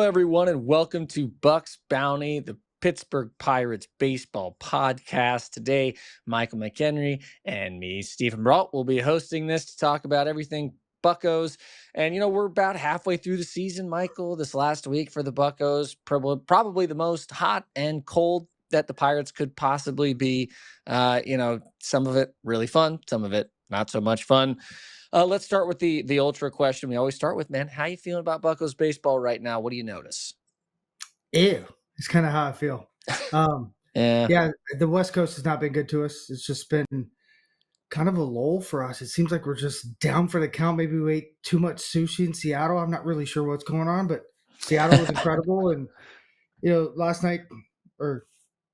everyone, and welcome to Bucs Bounty, the Pittsburgh Pirates baseball podcast. Today, Michael McHenry and me, Stephen Brault, will be hosting this to talk about everything Buccos. And, we're about halfway through the season, Michael, this last week for the Buccos, probably the most hot and cold that the Pirates could possibly be. Some of it really fun, some of it not so much fun. Let's start with the ultra question. We always start with, man, how you feeling about Buccos baseball right now? What do you notice? Ew. It's kind of how I feel. Yeah, the West Coast has not been good to us. It's just been kind of a lull for us. It seems like we're just down for the count. Maybe we ate too much sushi in Seattle. I'm not really sure what's going on, but Seattle was incredible. And, last night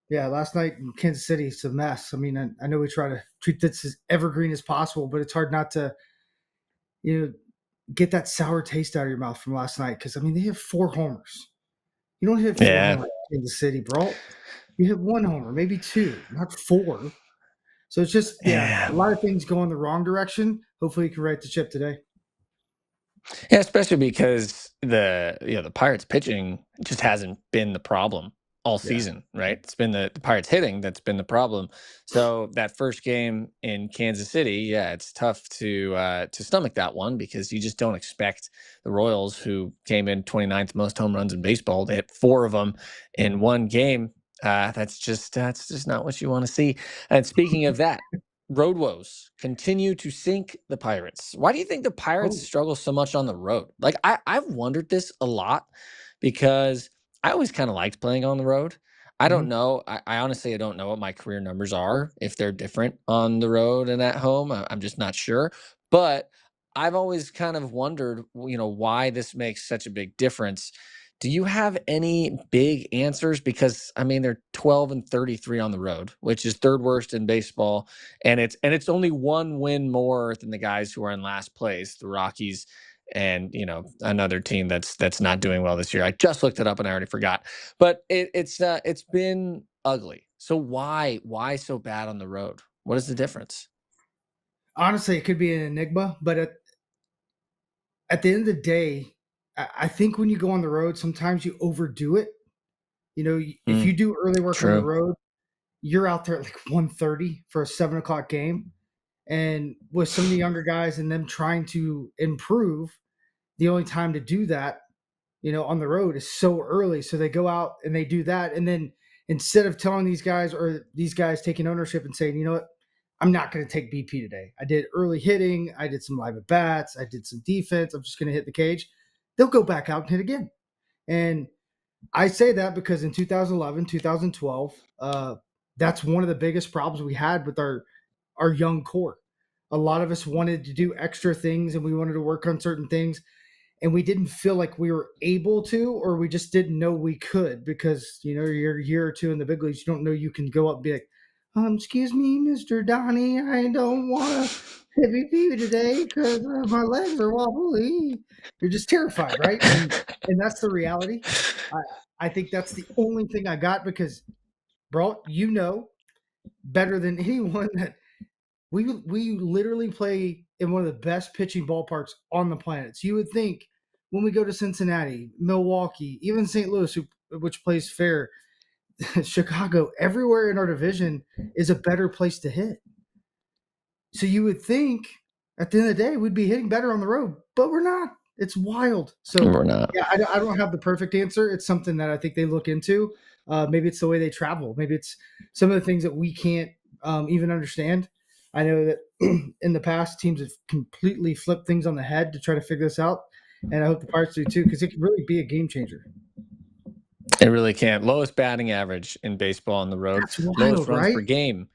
in Kansas City, it's a mess. I mean, I know we try to treat this as evergreen as possible, but it's hard not to, get that sour taste out of your mouth from last night. Because, they have 4 homers. You don't hit 4 homers in the city, bro. You hit 1 homer, maybe 2, not 4. So it's just, a lot of things go in the wrong direction. Hopefully you can right the ship today. Yeah, especially because the Pirates pitching just hasn't been the problem all season, right? It's been the Pirates hitting that's been the problem. So that first game in Kansas City, it's tough to stomach that one because you just don't expect the Royals, who came in 29th most home runs in baseball, to hit 4 of them in one game. That's just not what you want to see. And speaking of that, road woes continue to sink the Pirates. Why do you think the Pirates struggle so much on the road? Like, I've wondered this a lot because I always kind of liked playing on the road. I don't know. I honestly, I don't know what my career numbers are, if they're different on the road and at home. I'm just not sure. But I've always kind of wondered, why this makes such a big difference. Do you have any big answers? Because they're 12-33 on the road, which is 3rd worst in baseball, and it's only 1 win more than the guys who are in last place, the Rockies, and another team that's not doing well this year. I just looked it up and I already forgot, but it's been ugly. So why so bad on the road? What is the difference? Honestly, it could be an enigma, but at the end of the day, I think when you go on the road, sometimes you overdo it. If you do early work on the road, you're out there at like 1:30 for a 7:00 game. And with some of the younger guys and them trying to improve, the only time to do that, on the road is so early. So they go out and they do that. And then instead of telling these guys taking ownership and saying, you know what, I'm not going to take BP today. I did early hitting. I did some live at bats. I did some defense. I'm just going to hit the cage. They'll go back out and hit again. And I say that because in 2011, 2012, that's one of the biggest problems we had with our young core. A lot of us wanted to do extra things and we wanted to work on certain things, and we didn't feel like we were able to, or we just didn't know we could, because you're a year or 2 in the big leagues. You don't know you can go up and be like, excuse me, Mr. Donnie, I don't want to hit BP today because my legs are wobbly. You're just terrified, right? And that's the reality. I think that's the only thing I got, because, bro, better than anyone that we literally play in one of the best pitching ballparks on the planet. So you would think when we go to Cincinnati, Milwaukee, even St. Louis, which plays fair, Chicago, everywhere in our division is a better place to hit. So you would think at the end of the day we'd be hitting better on the road, but we're not. It's wild. So we're not. Yeah, I don't have the perfect answer. It's something that I think they look into. Maybe it's the way they travel. Maybe it's some of the things that we can't even understand. I know that in the past, teams have completely flipped things on the head to try to figure this out, and I hope the Pirates do too, because it could really be a game changer. It really can. Lowest batting average in baseball on the road. That's wild, lowest runs right? per game.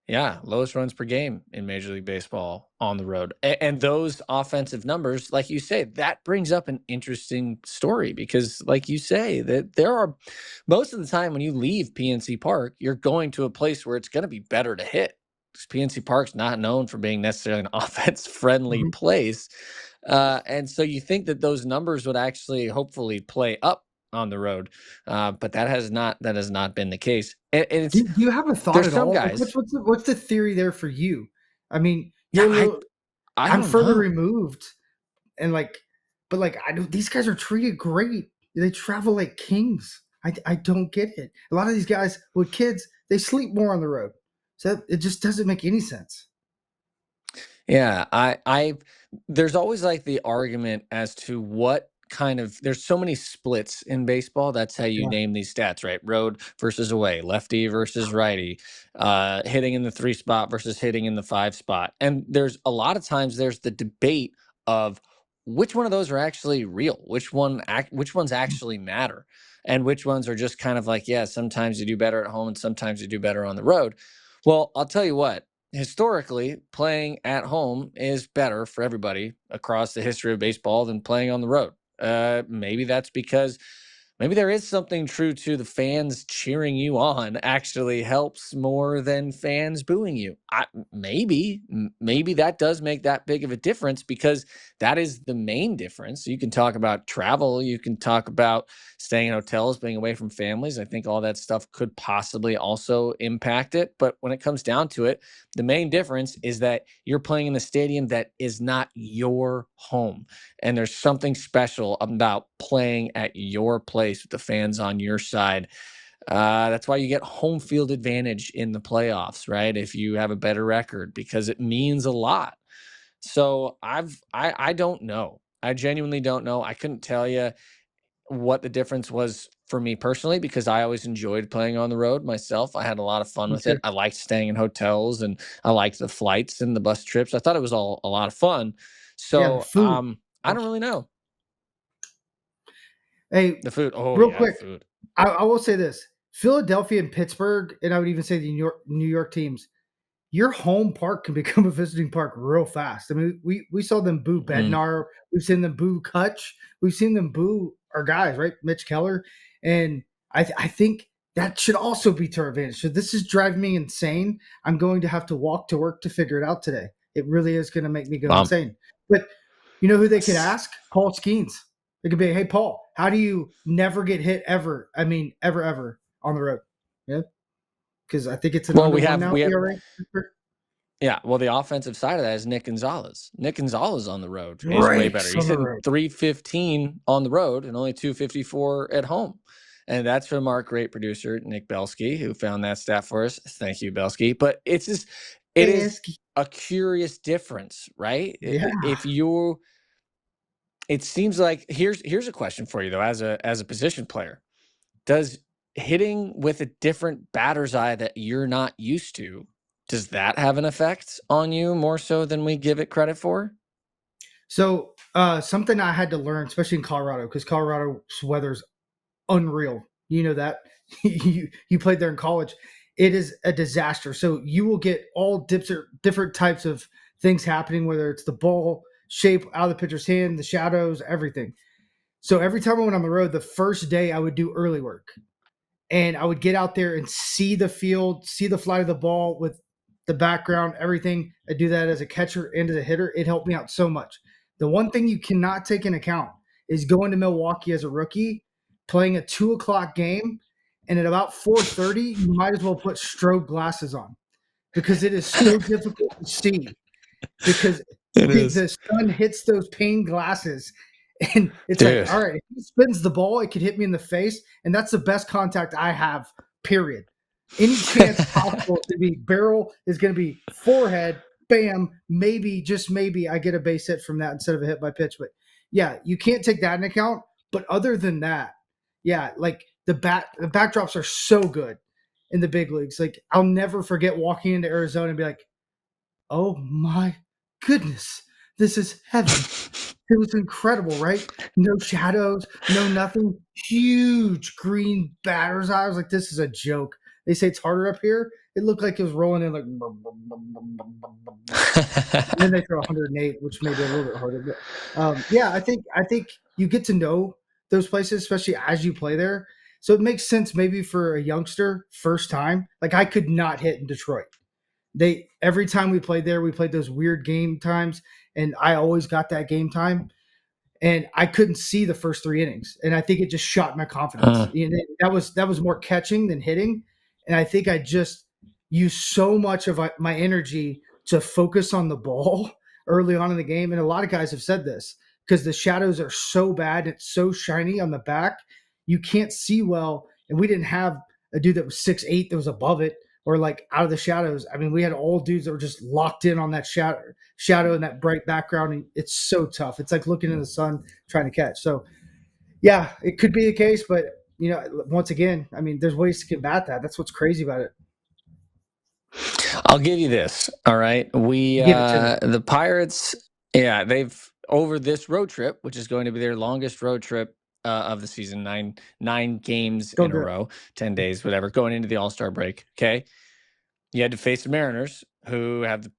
Yeah, lowest runs per game in Major League Baseball on the road. And those offensive numbers, like you say, that brings up an interesting story, because, like you say, that there are most of the time when you leave PNC Park, you're going to a place where it's going to be better to hit. PNC Park's not known for being necessarily an offense-friendly place. And so you think that those numbers would actually hopefully play up on the road, but that has not been the case. And it's, do you have a thought at all? Guys, like, what's the theory there for you? I'm further removed, and but I know these guys are treated great. They travel like kings. I don't get it. A lot of these guys with kids, they sleep more on the road. So it just doesn't make any sense. Yeah, there's always like the argument as to what kind of there's so many splits in baseball. That's how you Yeah. name these stats, right? Road versus away, lefty versus righty, hitting in the 3 spot versus hitting in the 5 spot. And there's a lot of times there's the debate of which one of those are actually real, which ones actually matter, and which ones are just kind of like, yeah, sometimes you do better at home and sometimes you do better on the road. Well, I'll tell you what, historically, playing at home is better for everybody across the history of baseball than playing on the road. Maybe that's because maybe there is something true to the fans cheering you on actually helps more than fans booing you. Maybe that does make that big of a difference because that is the main difference. You can talk about travel, you can talk about staying in hotels, being away from families. I think all that stuff could possibly also impact it. But when it comes down to it, the main difference is that you're playing in a stadium that is not your home. And there's something special about playing at your place with the fans on your side. That's why you get home field advantage in the playoffs, right? If you have a better record, because it means a lot. So I don't know. I genuinely don't know. I couldn't tell you what the difference was for me personally because I always enjoyed playing on the road myself. I had a lot of fun Me with it. too. I liked staying in hotels and I liked the flights and the bus trips. I thought it was all a lot of fun. Yeah, the So food. I don't really know. Hey, The food. Oh real yeah, the quick, food. I will say this: Philadelphia and Pittsburgh, and I would even say the New York teams. Your home park can become a visiting park real fast. I mean, we saw them boo Mm. Bednar, we've seen them boo Kutch, we've seen them boo our guys, right? Mitch Keller, and I think that should also be to our advantage. So this is driving me insane. I'm going to have to walk to work to figure it out today. It really is going to make me go Well, insane. But you know who they could s- ask? Paul Skenes. It could be, hey Paul, how do you never get hit ever? I mean, ever on the road? Yeah, because I think it's an well, under one now. we have ERA. yeah. Well, the offensive side of that is Nick Gonzalez. Nick Gonzalez on the road is way better. Breaks on He's the hitting road. 315 on the road and only 254 at home. And that's from our great producer Nick Belsky, who found that stat for us. Thank you, Belsky. But it is Esky. a curious difference, right? Yeah. If you, it seems like here's a question for you though, as a position player. Does hitting with a different batter's eye that you're not used to, does that have an effect on you more so than we give it credit for? So something I had to learn, especially in Colorado, because Colorado's weather's unreal. You know that you played there in college. It is a disaster. So you will get all different types of things happening, whether it's the ball shape out of the pitcher's hand, the shadows, everything. So every time I went on the road, the first day I would do early work. And I would get out there and see the field, see the flight of the ball with the background, everything. I do that as a catcher and as a hitter. It helped me out so much. The one thing you cannot take into account is going to Milwaukee as a rookie, playing a 2 o'clock game, and at about 4:30, you might as well put strobe glasses on because it is so difficult to see because It is. the sun hits those pane glasses and it's like, Dude. all right, if he spins the ball, it could hit me in the face. And that's the best contact I have, period. Any chance possible to be barrel is going to be forehead, bam, maybe, just maybe I get a base hit from that instead of a hit by pitch. But yeah, you can't take that into account. But other than that, yeah, like the backdrops are so good in the big leagues. Like I'll never forget walking into Arizona and be like, oh my goodness, this is heaven. It was incredible, right? No shadows, no nothing. Huge green batter's eye. I was like, this is a joke. They say it's harder up here. It looked like it was rolling in like, and then they throw 108, which made it a little bit harder. But yeah, I think you get to know those places, especially as you play there. So it makes sense maybe for a youngster first time. Like I could not hit in Detroit. They every time we played there, we played those weird game times, and I always got that game time, and I couldn't see the first 3 innings, and I think it just shot my confidence. Mm. That was more catching than hitting, and I think I just used so much of my energy to focus on the ball early on in the game, and a lot of guys have said this. because the shadows are so bad. It's so shiny on the back. You can't see well. And we didn't have a dude that was 6'8" that was above it or like out of the shadows. I mean, we had all dudes that were just locked in on that shadow and that bright background. And it's so tough. It's like looking in the sun trying to catch. So, yeah, it could be the case. But, once again, I mean, there's ways to combat that. That's what's crazy about it. I'll give you this. All right. Give it to me. The Pirates, yeah, they've over this road trip, which is going to be their longest road trip of the season, nine games Don't in a do it. row, 10 days, whatever, going into the All-Star break. Okay. You had to face the Mariners, who have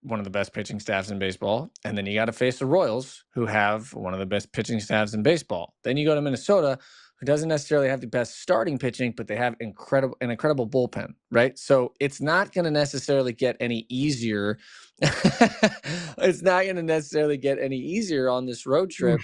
one of the best pitching staffs in baseball. And then you got to face the Royals, who have one of the best pitching staffs in baseball. Then you go to Minnesota, who doesn't necessarily have the best starting pitching, but they have an incredible bullpen, right? So it's not going to necessarily get any easier. It's not going to necessarily get any easier on this road trip.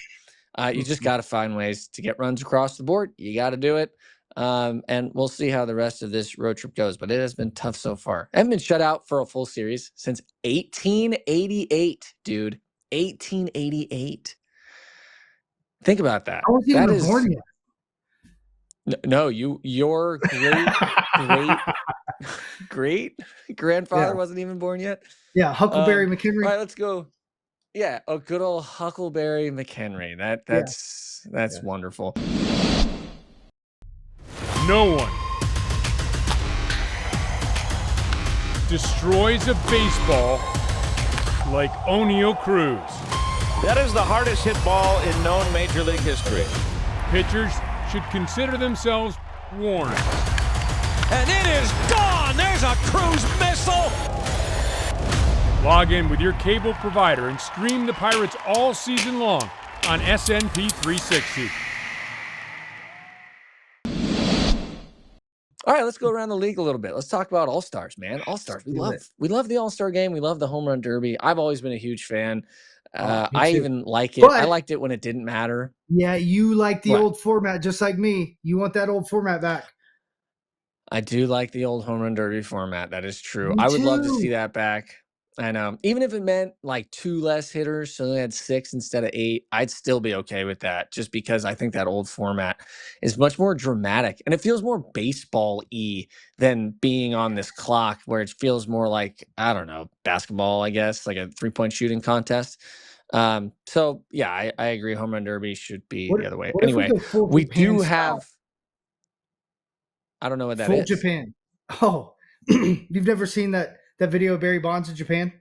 You just got to find ways to get runs across the board. You got to do it. And we'll see how the rest of this road trip goes. But it has been tough so far. I haven't been shut out for a full series since 1888, dude. 1888. Think about that. I wasn't That even is born yet. no, your great grandfather wasn't even born yet. Yeah, Huckleberry All McHenry. right, let's go. Yeah, a good old Huckleberry McHenry. That's wonderful. No one destroys a baseball like Oneil Cruz. That is the hardest hit ball in known Major League history. Pitchers should consider themselves warned. And it is gone! There's a Cruz missile! Log in with your cable provider and stream the Pirates all season long on SNP 360. All right, let's go around the league a little bit. Let's talk about All-Stars, man. All-Stars. We love the All-Star game. We love the Home Run Derby. I've always been a huge fan. I even like it. I liked it when it didn't matter. Yeah, you like the old format just like me. You want that old format back. I do like the old Home Run Derby format. That is true. I would love to see that back. And even if it meant like 2 less hitters, so they had 6 instead of 8, I'd still be okay with that, just because I think that old format is much more dramatic and it feels more baseball-y than being on this clock, where it feels more like, I don't know, basketball, I guess, like a 3-point shooting contest. So yeah, I agree. Home Run Derby should be the other way. Anyway, we do have. I don't know what that full is. Japan. Oh, you've never seen that video of Barry Bonds in Japan?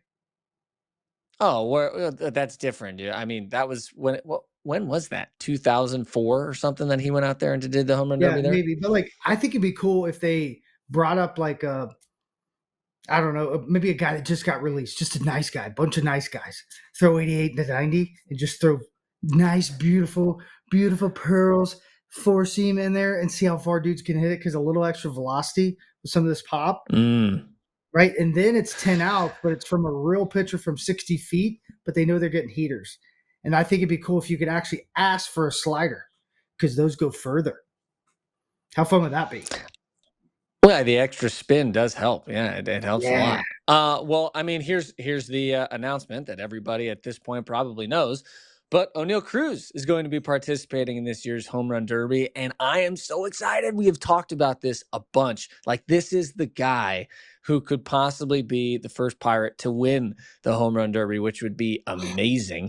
Oh, that's different, dude. I mean, that was when was that? 2004 or something that he went out there and did the Home Run Derby there? Maybe. But like, I think it'd be cool if they brought up like I don't know, maybe a guy that just got released, just a nice guy, bunch of nice guys, throw 88 to 90 and just throw nice, beautiful pearls, 4-seam in there and see how far dudes can hit it, because a little extra velocity with some of this pop. Right. And then it's 10 outs, but it's from a real pitcher from 60 feet, but they know they're getting heaters. And I think it'd be cool if you could actually ask for a slider, because those go further. How fun would that be? Well, the extra spin does help. Yeah, it helps a lot. Well, I mean, here's the announcement that everybody at this point probably knows. But Oneil Cruz is going to be participating in this year's Home Run Derby, and I am so excited. We have talked about this a bunch. Like, this is the guy who could possibly be the first Pirate to win the Home Run Derby, which would be amazing.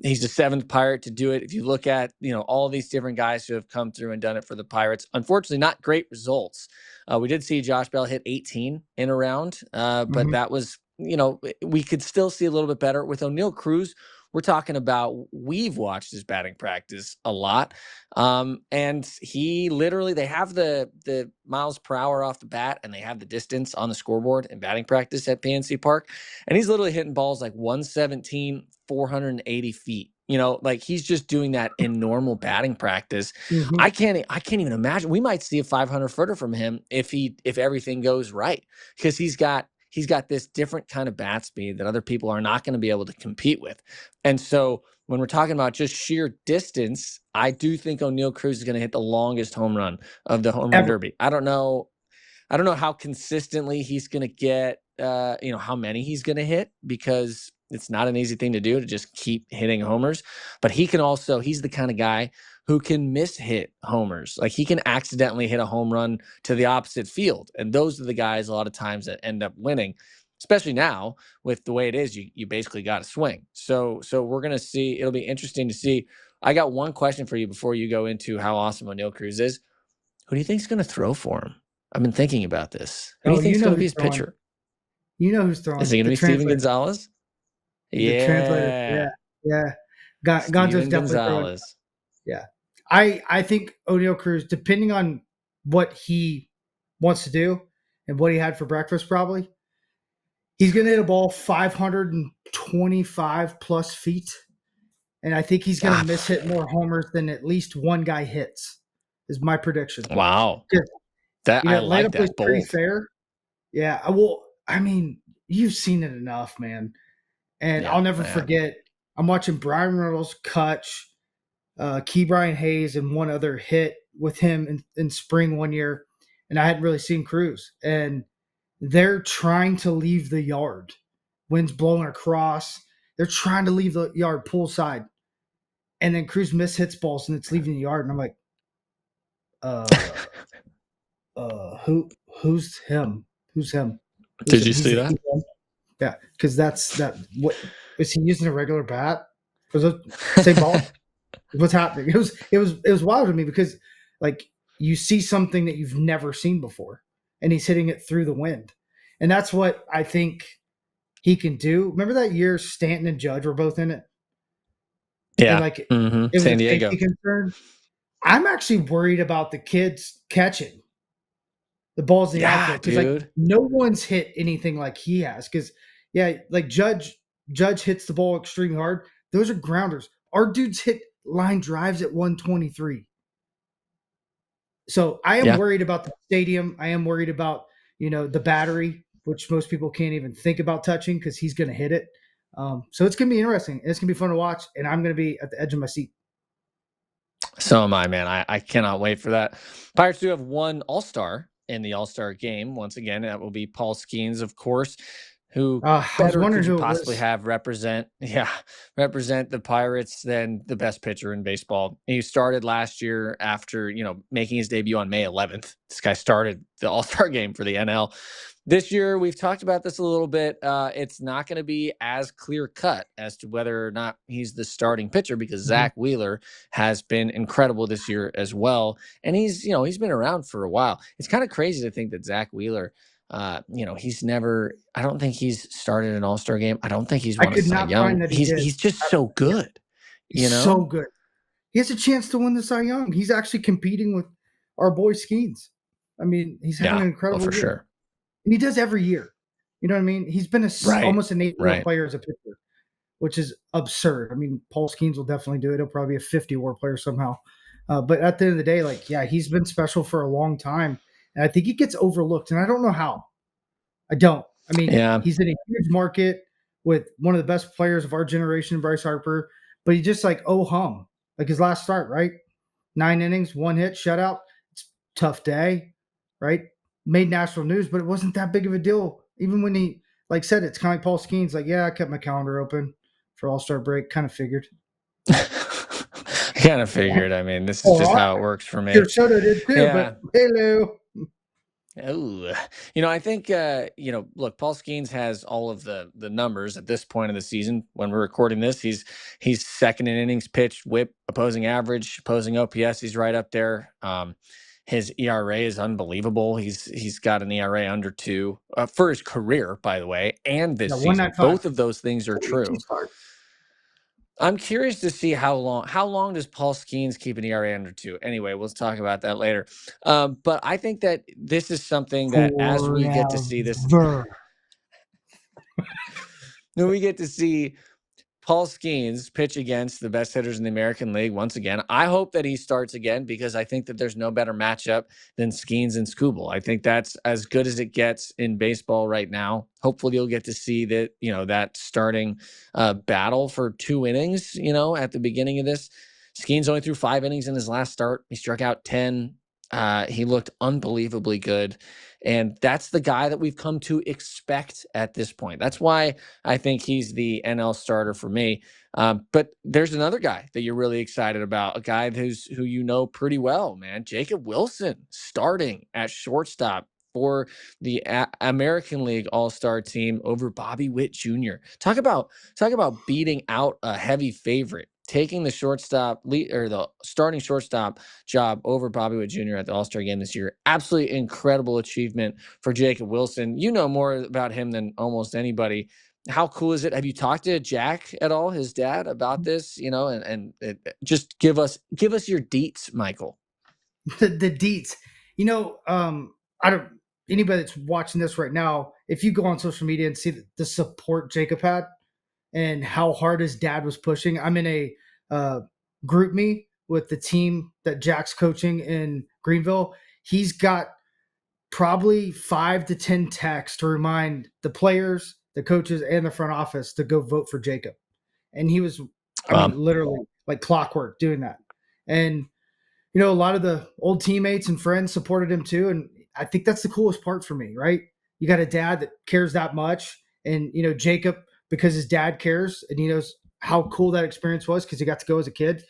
He's the 7th Pirate to do it. If you look at, all these different guys who have come through and done it for the Pirates, unfortunately, not great results. We did see Josh Bell hit 18 in a round, but that was, we could still see a little bit better. With Oneil Cruz, we're talking about, we've watched his batting practice a lot. And he literally, they have the miles per hour off the bat, and they have the distance on the scoreboard in batting practice at PNC Park. And he's literally hitting balls like 117, 480 feet. Like, he's just doing that in normal batting practice. I can't even imagine. We might see a 500 footer from him if everything goes right, because he's got this different kind of bat speed that other people are not going to be able to compete with. And so when we're talking about just sheer distance, I do think Oneil Cruz is going to hit the longest home run of the Home Run Derby. I don't know how consistently he's going to get, how many he's going to hit, because It's not an easy thing to do, to just keep hitting homers. But he's the kind of guy who can miss-hit homers. Like, he can accidentally hit a home run to the opposite field. And those are the guys a lot of times that end up winning, especially now with the way it is. You basically got to swing. So we're going to see. It'll be interesting to see. I got one question for you before you go into how awesome Oneil Cruz is. Who do you think is going to throw for him? I've been thinking about this. Who do you think is going to be his pitcher? You know who's throwing. Is he going to be Steven Gonzalez? The translator. Yeah. Gonzo's definitely Gonzalez. Throwing. Yeah. I think Oneil Cruz, depending on what he wants to do and what he had for breakfast, probably, he's going to hit a ball 525 plus feet. And I think he's going to miss hit more homers than at least one guy hits, is my prediction. Wow. I like that. Pretty fair. Yeah. Well, I mean, you've seen it enough, man. And I'll never forget, I'm watching Brian Reynolds, Kutch, Brian Hayes, and one other hit with him in spring one year. And I hadn't really seen Cruz. And they're trying to leave the yard. Wind's blowing across. They're trying to leave the yard poolside. And then Cruz hits balls and it's leaving the yard. And I'm like, who's him? Who's him? Did you see that? Yeah, because that's that. What is he using a regular bat? Was it same ball? What's happening? It was wild to me because, like, you see something that you've never seen before, and he's hitting it through the wind, and that's what I think he can do. Remember that year Stanton and Judge were both in it? Yeah, and it was San Diego. Concern. I'm actually worried about the kids catching the balls in the outfield, because no one's hit anything like he has. Because like Judge hits the ball extremely hard. Those are grounders. Our dudes hit line drives at 123. So I am worried about the stadium. I am worried about the battery, which most people can't even think about touching because he's going to hit it. So it's going to be interesting. It's going to be fun to watch, and I'm going to be at the edge of my seat. So am I, man. I cannot wait for that. Pirates do have one All-Star in the All-Star game. Once again, that will be Paul Skenes, of course, who better could you possibly have represent the Pirates than the best pitcher in baseball. He started last year after, making his debut on May 11th. This guy started the All-Star game for the NL. This year, we've talked about this a little bit. It's not going to be as clear-cut as to whether or not he's the starting pitcher, because Zach Wheeler has been incredible this year as well. And he's been around for a while. It's kind of crazy to think that Zach Wheeler, he's never – I don't think he's started an All-Star game. I don't think he's won a Cy Young. He's just so good. So good. He has a chance to win the Cy Young. He's actually competing with our boy Skenes. I mean, he's having an incredible year. Sure. And he does every year. You know what I mean? He's been almost an 8-war player as a pitcher, which is absurd. I mean, Paul Skenes will definitely do it. He'll probably be a 50-war player somehow. But at the end of the day, he's been special for a long time. And I think he gets overlooked. And I don't know how. I don't. I mean, he's in a huge market with one of the best players of our generation, Bryce Harper. But he just hum. Like his last start, right? 9 innings, 1 hit, shutout. It's a tough day, right? Made national news, but it wasn't that big of a deal. Even when he said it's kind of like Paul Skenes, I kept my calendar open for All-Star break. Kind of figured. I mean, this is just how it works for me. Your Soto did too, but hello. Oh, I think, look, Paul Skenes has all of the numbers at this point of the season. When we're recording this, he's second in innings pitched, whip, opposing average, opposing OPS. He's right up there. His ERA is unbelievable. He's got an ERA under 2 for his career, by the way, and this season. Both of those things are true. I'm curious to see how long does Paul Skenes keep an ERA under 2? Anyway, we'll talk about that later. But I think that this is something that as we get to see this, we get to see Paul Skenes pitch against the best hitters in the American League once again. I hope that he starts again, because I think that there's no better matchup than Skenes and Skubal. I think that's as good as it gets in baseball right now. Hopefully you'll get to see that, that starting battle for 2 innings, at the beginning of this. Skenes only threw 5 innings in his last start. He struck out 10. He looked unbelievably good. And that's the guy that we've come to expect at this point. That's why I think he's the NL starter for me. But there's another guy that you're really excited about, a guy who you know pretty well, man. Jacob Wilson starting at shortstop for the American League All-Star team over Bobby Witt Jr. Talk about beating out a heavy favorite, taking the shortstop lead or the starting shortstop job over Bobby Witt Jr. at the All-Star game this year. Absolutely incredible achievement for Jacob Wilson. You know more about him than almost anybody. How cool is it? Have you talked to Jack at all, his dad, about this? Just give us your deets, Michael. The deets. I don't anybody that's watching this right now, if you go on social media and see the support Jacob had and how hard his dad was pushing. I'm in a group me with the team that Jack's coaching in Greenville. He's got probably 5 to 10 texts to remind the players, the coaches, and the front office to go vote for Jacob. And he was, literally like clockwork doing that. And, a lot of the old teammates and friends supported him too. And I think that's the coolest part for me, right? You got a dad that cares that much. And, Jacob, because his dad cares and he knows how cool that experience was because he got to go as a kid.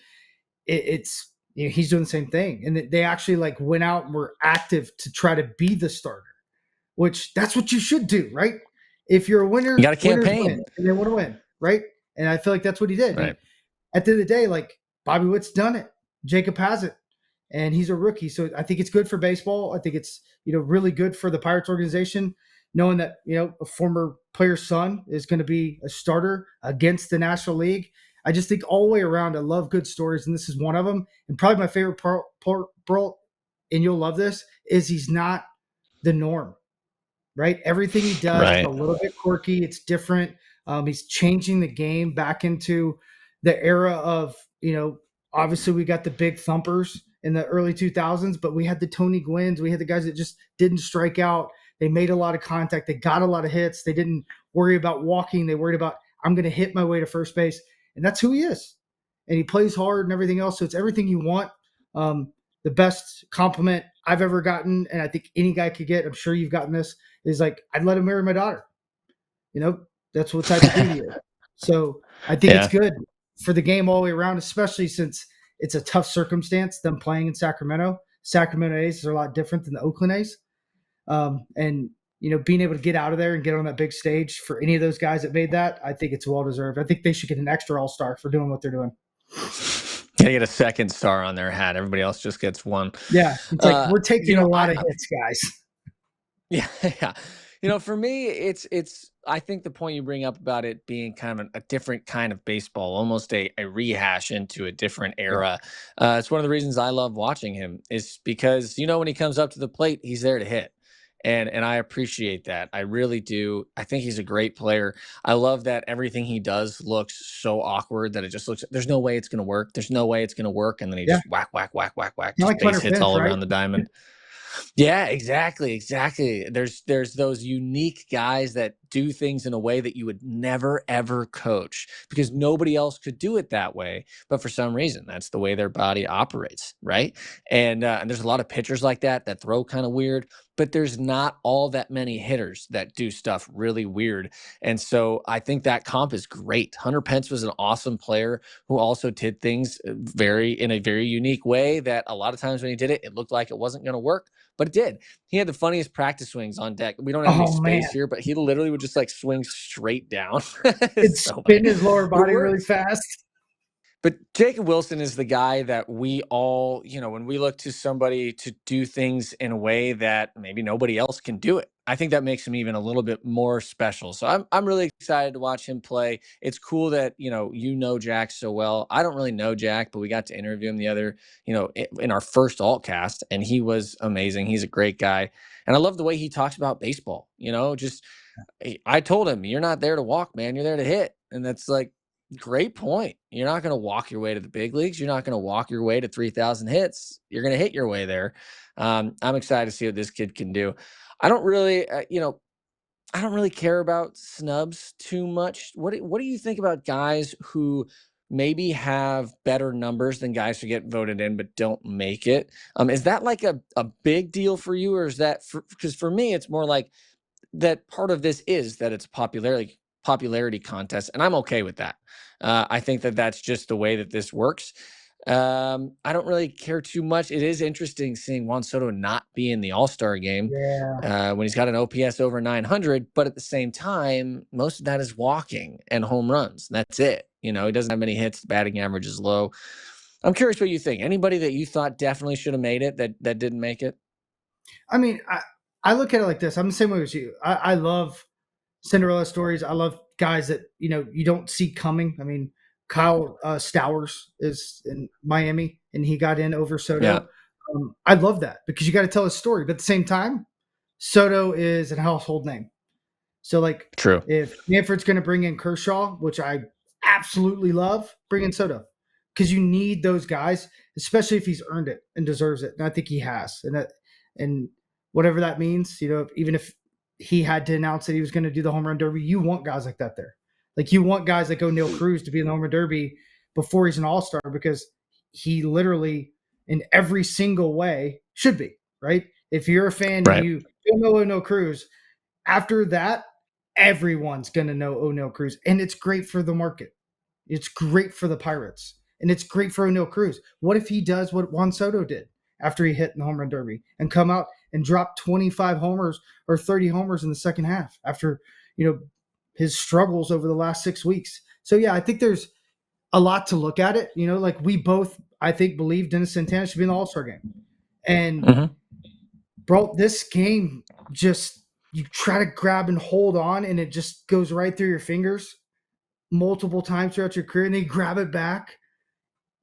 He's doing the same thing. And they actually went out and were active to try to be the starter, which that's what you should do, right? If you're a winner, you got a campaign win, and they want to win, right? And I feel like that's what he did. Right. At the end of the day, Bobby Witt's done it. Jacob hasn't. And he's a rookie. So I think it's good for baseball. I think it's, really good for the Pirates organization, knowing that, a former player's son is going to be a starter against the National League. I just think all the way around, I love good stories, and this is one of them. And probably my favorite part, and you'll love this, is he's not the norm, right? Everything he does is a little bit quirky. It's different. He's changing the game back into the era of, obviously we got the big thumpers in the early 2000s, but we had the Tony Gwynn's. We had the guys that just didn't strike out. They made a lot of contact. They got a lot of hits. They didn't worry about walking. They worried about, I'm going to hit my way to first base. And that's who he is. And he plays hard and everything else. So it's everything you want. The best compliment I've ever gotten, and I think any guy could get, I'm sure you've gotten this, is I'd let him marry my daughter. That's what type of dude he is. So I think it's good for the game all the way around, especially since it's a tough circumstance, them playing in Sacramento. Sacramento A's are a lot different than the Oakland A's. And being able to get out of there and get on that big stage for any of those guys that made that, I think it's well-deserved. I think they should get an extra all-star for doing what they're doing. They get a second star on their hat. Everybody else just gets one. Yeah. It's we're taking a lot of hits, guys. Yeah. For me, it's I think the point you bring up about it being kind of a different kind of baseball, almost a rehash into a different era. It's one of the reasons I love watching him, is because, when he comes up to the plate, he's there to hit. And I appreciate that. I really do. I think he's a great player. I love that everything he does looks so awkward that it just looks, there's no way it's going to work. There's no way it's going to work. And then he just whack, whack, whack, whack, whack. Just base hits all around the diamond. Yeah, exactly. There's those unique guys that do things in a way that you would never, ever coach, because nobody else could do it that way. But for some reason, that's the way their body operates, right? And there's a lot of pitchers like that throw kind of weird, but there's not all that many hitters that do stuff really weird. And so I think that comp is great. Hunter Pence was an awesome player who also did things in a very unique way that a lot of times when he did it, it looked like it wasn't going to work. But it did. He had the funniest practice swings on deck. We don't have any space here, but he literally would just swing straight down. Spin his lower body really fast. But Jacob Wilson is the guy that we all, when we look to somebody to do things in a way that maybe nobody else can do it, I think that makes him even a little bit more special. So I'm really excited to watch him play. It's cool that, Jack so well. I don't really know Jack, but we got to interview him the other, in our first Altcast, and he was amazing. He's a great guy. And I love the way he talks about baseball, I told him, you're not there to walk, man. You're there to hit. And that's great point. You're not going to walk your way to the big leagues. You're not going to walk your way to 3,000 hits. You're going to hit your way there. I'm excited to see what this kid can do. I don't really, I don't really care about snubs too much. What do you think about guys who maybe have better numbers than guys who get voted in but don't make it. Is that like a big deal for you, or is that because for me it's more like that part of this is that it's a popularity contest, and I'm okay with that. I think that that's just the way that this works. I don't really care too much. It is interesting seeing Juan Soto not be in the All-Star game when he's got an OPS over 900, but at the same time, most of that is walking and home runs. That's it. He doesn't have many hits. The batting average is low. I'm curious what you think. Anybody that you thought definitely should have made it that didn't make it? I mean, I look at it like this. I'm the same way as you. I love Cinderella stories. I love guys that, you don't see coming. I mean, Kyle Stowers is in Miami, and he got in over Soto. Yeah. I love that because you got to tell a story. But at the same time, Soto is a household name. So, like, True. If Manfred's going to bring in Kershaw, which I absolutely love, bring in Soto because you need those guys, especially if he's earned it and deserves it. And I think he has. And whatever that means, even if he had to announce that he was going to do the home run derby, you want guys like that there. Like, you want guys like Oneil Cruz to be in the home run derby before he's an all-star because he literally, in every single way, should be, right? If you're a fan and you don't know Oneil Cruz, after that, everyone's going to know Oneil Cruz. And it's great for the market. It's great for the Pirates. And it's great for Oneil Cruz. What if he does what Juan Soto did after he hit in the home run derby and come out and drop 25 homers or 30 homers in the second half after, his struggles over the last 6 weeks? So, yeah, I think there's a lot to look at it. Like, we both, I think, believe Dennis Santana should be in the All-Star game. And, bro, this game just, you try to grab and hold on, and it just goes right through your fingers multiple times throughout your career, and they grab it back.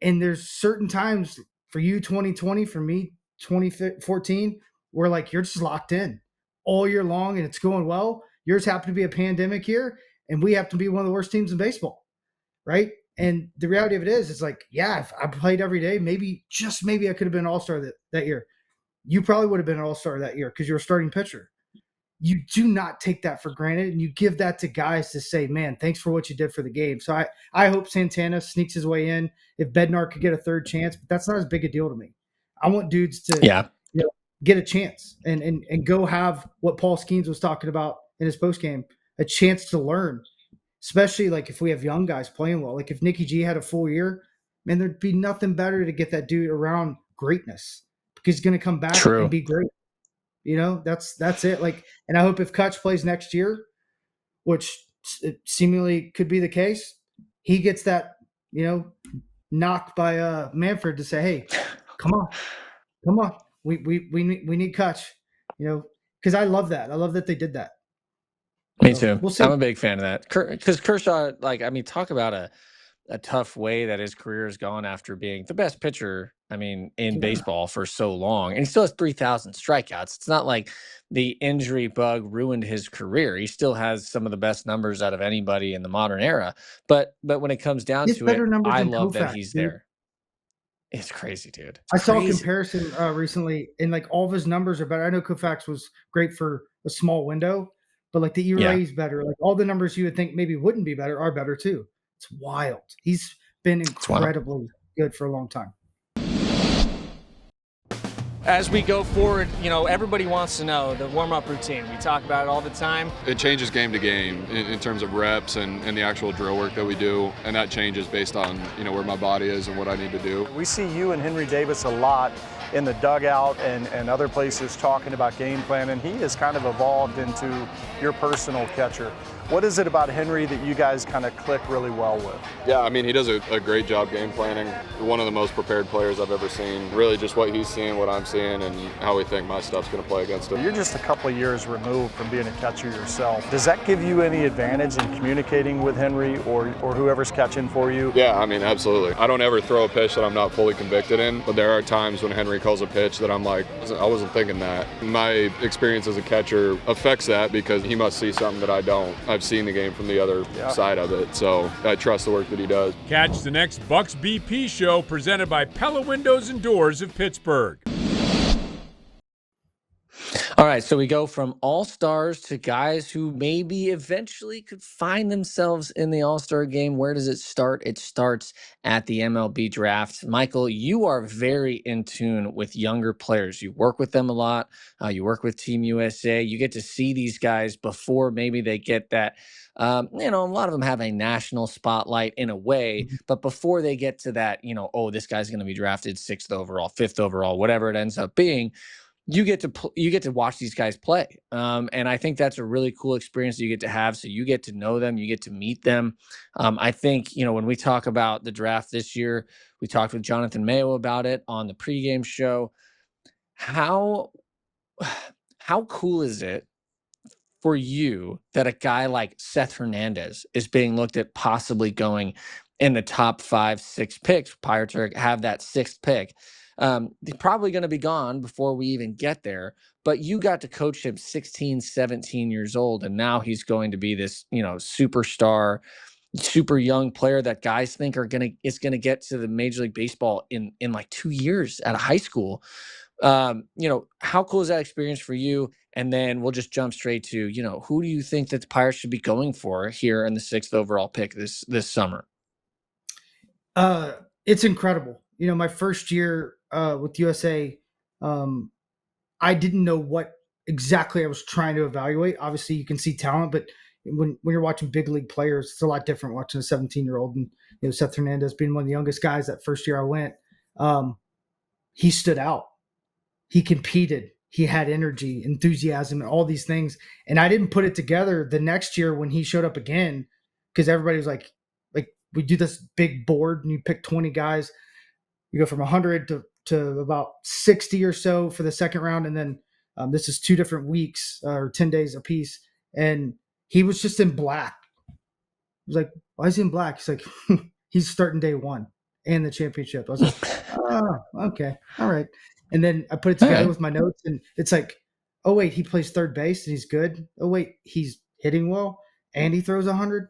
And there's certain times for you, 2020, for me, 2014, where, like, you're just locked in all year long and it's going well. Yours happened to be a pandemic year, and we happen to be one of the worst teams in baseball, right? And the reality of it is, it's like, yeah, if I played every day, maybe, just maybe, I could have been an all-star that year. You probably would have been an all-star that year because you're a starting pitcher. You do not take that for granted, and you give that to guys to say, man, thanks for what you did for the game. So I hope Santana sneaks his way in. If Bednar could get a third chance, but that's not as big a deal to me. I want dudes to get a chance and go have what Paul Skenes was talking about in his postgame, a chance to learn, especially like if we have young guys playing well. Like if Nicky G had a full year, man, there'd be nothing better to get that dude around greatness because he's going to come back and be great. That's it. Like, and I hope if Kutch plays next year, which it seemingly could be the case, he gets that, knock by Manfred to say, hey, come on. We need Kutch, because I love that. I love that they did that. Me too. We'll see. I'm a big fan of that. Because Kershaw, talk about a tough way that his career has gone after being the best pitcher, in baseball for so long. And he still has 3,000 strikeouts. It's not like the injury bug ruined his career. He still has some of the best numbers out of anybody in the modern era. But when it comes down to it, I love that he's there. It's crazy, dude. I saw a comparison recently, and like all of his numbers are better. I know Koufax was great for a small window, but like the ERA is better. Like all the numbers you would think maybe wouldn't be better are better too. It's wild. He's been incredibly good for a long time. As we go forward, everybody wants to know the warm-up routine. We talk about it all the time. It changes game to game in terms of reps and the actual drill work that we do, and that changes based on where my body is and what I need to do. We see you and Henry Davis a lot in the dugout and other places talking about game plan, and he has kind of evolved into your personal catcher. What is it about Henry that you guys kind of click really well with? Yeah, he does a great job game planning. One of the most prepared players I've ever seen. Really just what he's seeing, what I'm seeing, and how we think my stuff's going to play against him. You're just a couple of years removed from being a catcher yourself. Does that give you any advantage in communicating with Henry or whoever's catching for you? Yeah, absolutely. I don't ever throw a pitch that I'm not fully convicted in, but there are times when Henry calls a pitch that I'm like, I wasn't thinking that. My experience as a catcher affects that because he must see something that I don't. I've seen the game from the other side of it, so I trust the work that he does. Catch the next Bucs BP show presented by Pella Windows and Doors of Pittsburgh. All right. right, so we go from all-stars to guys who maybe eventually could find themselves in the all-star game. Where does it start? It starts at the MLB Draft. Michael, you are very in tune with younger players. You work with them a lot. You work with Team USA. You get to see these guys before maybe they get that. A lot of them have a national spotlight in a way, but before they get to that, oh, this guy's going to be drafted 6th overall, 5th overall, whatever it ends up being, you get to watch these guys play, and I think that's a really cool experience that you get to have. So you get to know them, you get to meet them. I think when we talk about the draft this year, we talked with Jonathan Mayo about it on the pregame show. How cool is it for you that a guy like Seth Hernandez is being looked at possibly going in the top 5, 6 picks? Pirates have that 6th pick. They're probably going to be gone before we even get there, but you got to coach him 16, 17 years old, and now he's going to be this, superstar, super young player that guys think is going to get to the Major League Baseball in like 2 years out of high school. How cool is that experience for you? And then we'll just jump straight to, who do you think that the Pirates should be going for here in the 6th overall pick this summer? It's incredible. My first year with USA, I didn't know what exactly I was trying to evaluate. Obviously, you can see talent, but when you're watching big league players, it's a lot different watching a 17-year-old. And Seth Hernandez being one of the youngest guys that first year I went, he stood out. He competed. He had energy, enthusiasm, and all these things. And I didn't put it together the next year when he showed up again, because everybody was like we do this big board and you pick 20 guys. You go from 100 to about 60 or so for the second round. And then this is 2 different weeks or 10 days a piece. And he was just in black. I was like, why is he in black? He's like, he's starting day 1 and the championship. I was like, oh, okay. All right. And then I put it together with my notes, and it's like, oh, wait, he plays third base and he's good. Oh, wait, he's hitting well and he throws 100.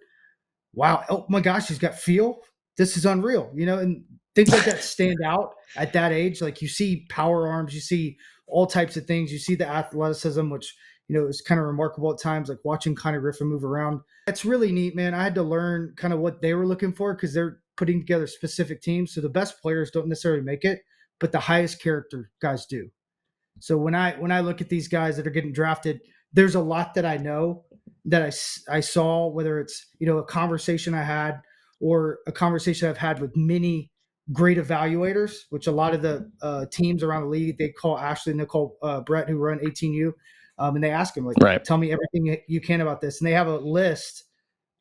Wow. Oh, my gosh, he's got feel. This is unreal, and things like that stand out at that age. Like you see power arms, you see all types of things. You see the athleticism, which, is kind of remarkable at times, like watching Connor Griffin move around. It's really neat, man. I had to learn kind of what they were looking for because they're putting together specific teams. So the best players don't necessarily make it, but the highest character guys do. So when I look at these guys that are getting drafted, there's a lot that I know that I saw, whether it's, a conversation I had or a conversation I've had with many great evaluators, which a lot of the teams around the league, they call Ashley and they call Brett, who run 18U. And they ask him, like, tell me everything you can about this. And they have a list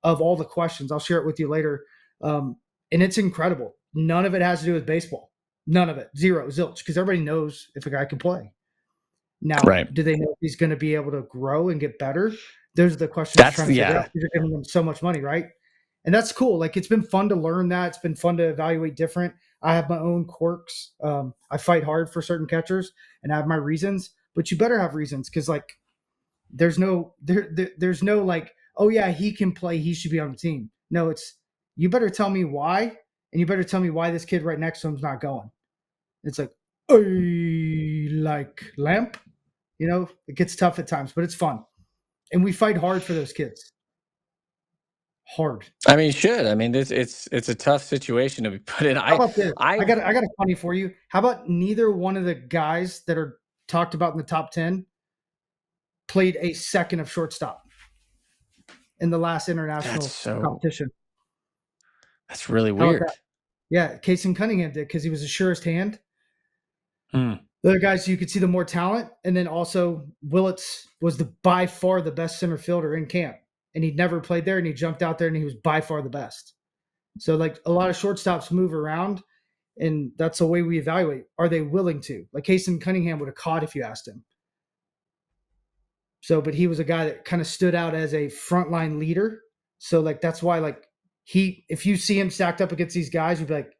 of all the questions. I'll share it with you later. And it's incredible. None of it has to do with baseball. None of it. Zero, zilch, because everybody knows if a guy can play. Now, do they know if he's going to be able to grow and get better? Those are the questions you're trying to figure out, because you're giving them so much money, right? And that's cool. Like, it's been fun to learn that. It's been fun to evaluate different. I have my own quirks. I fight hard for certain catchers, and I have my reasons. But you better have reasons, because like there's no like, oh yeah, he can play, he should be on the team. No, it's you better tell me why, and you better tell me why this kid right next to him's not going. It's like, like lamp, it gets tough at times, but it's fun, and we fight hard for those kids. Hard. I mean, you should. I mean, it's a tough situation to be put in. How about this? I got a funny for you. How about neither one of the guys that are talked about in the top 10 played a second of shortstop in the last international competition? That's really weird. Yeah, Kason Cunningham did, because he was the surest hand. The other guys, you could see the more talent, and then also Willits was by far the best center fielder in camp, and he'd never played there, and he jumped out there, and he was by far the best. So like a lot of shortstops move around, and that's the way we evaluate. Are they willing to? Like Kason Cunningham would have caught if you asked him. So, but he was a guy that kind of stood out as a frontline leader. So like, that's why, like, if you see him stacked up against these guys, you'd be like,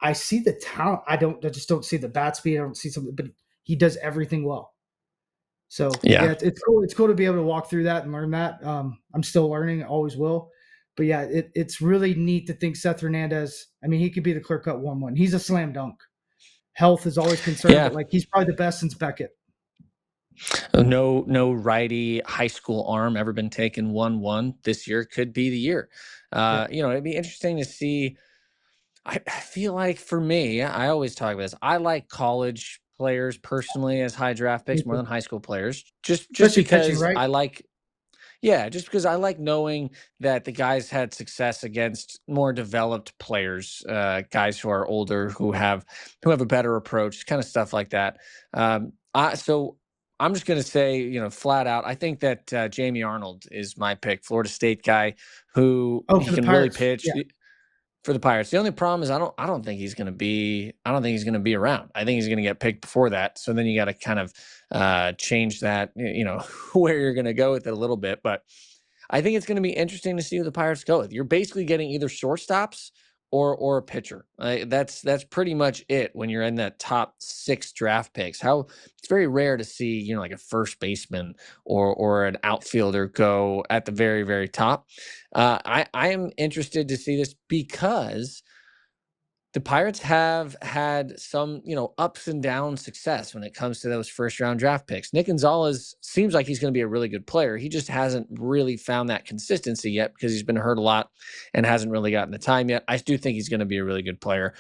I see the talent. I just don't see the bat speed. I don't see something, but he does everything well. So yeah, it's cool. It's cool to be able to walk through that and learn that. I'm still learning, always will. But yeah, it's really neat to think Seth Hernandez. I mean, he could be the clear cut 1-1. He's a slam dunk. Health is always concerned, but like he's probably the best since Beckett. No righty high school arm ever been taken 1-1. This year could be the year. Yeah. It'd be interesting to see. I feel like for me, I always talk about this. I like college players personally as high draft Me picks more too. than high school players. Just Especially pitching, because right? just because I like knowing that the guys had success against more developed players, guys who are older, who have a better approach, kind of stuff like that. So I'm just going to say, flat out, I think that Jamie Arnold is my pick, Florida State guy who Oh, he for the can really Pirates. pitch. Yeah. For the Pirates. The only problem is I don't think he's going to be around. I think he's going to get picked before that. So then you got to kind of change that, where you're going to go with it a little bit. But I think it's going to be interesting to see who the Pirates go with. You're basically getting either shortstops or a pitcher. That's pretty much it when you're in that top 6 draft picks. It's very rare to see, like a first baseman or an outfielder go at the very, very top. I am interested to see this because the Pirates have had some, ups and down success when it comes to those first round draft picks. Nick Gonzalez seems like he's going to be a really good player. He just hasn't really found that consistency yet because he's been hurt a lot and hasn't really gotten the time yet. I do think he's going to be a really good player.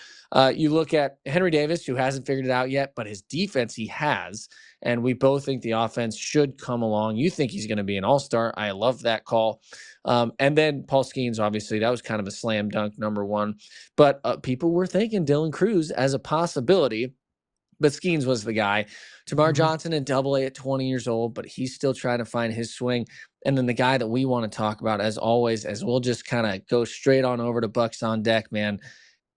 You look at Henry Davis, who hasn't figured it out yet, but his defense he has. And we both think the offense should come along. You think he's going to be an all-star. I love that call. And then Paul Skenes, obviously, that was kind of a slam dunk number 1. But people were thinking Dylan Cruz as a possibility. But Skenes was the guy. Tamar Johnson in Double-A at 20 years old, but he's still trying to find his swing. And then the guy that we want to talk about, as always, as we'll just kind of go straight on over to Bucs on Deck, man.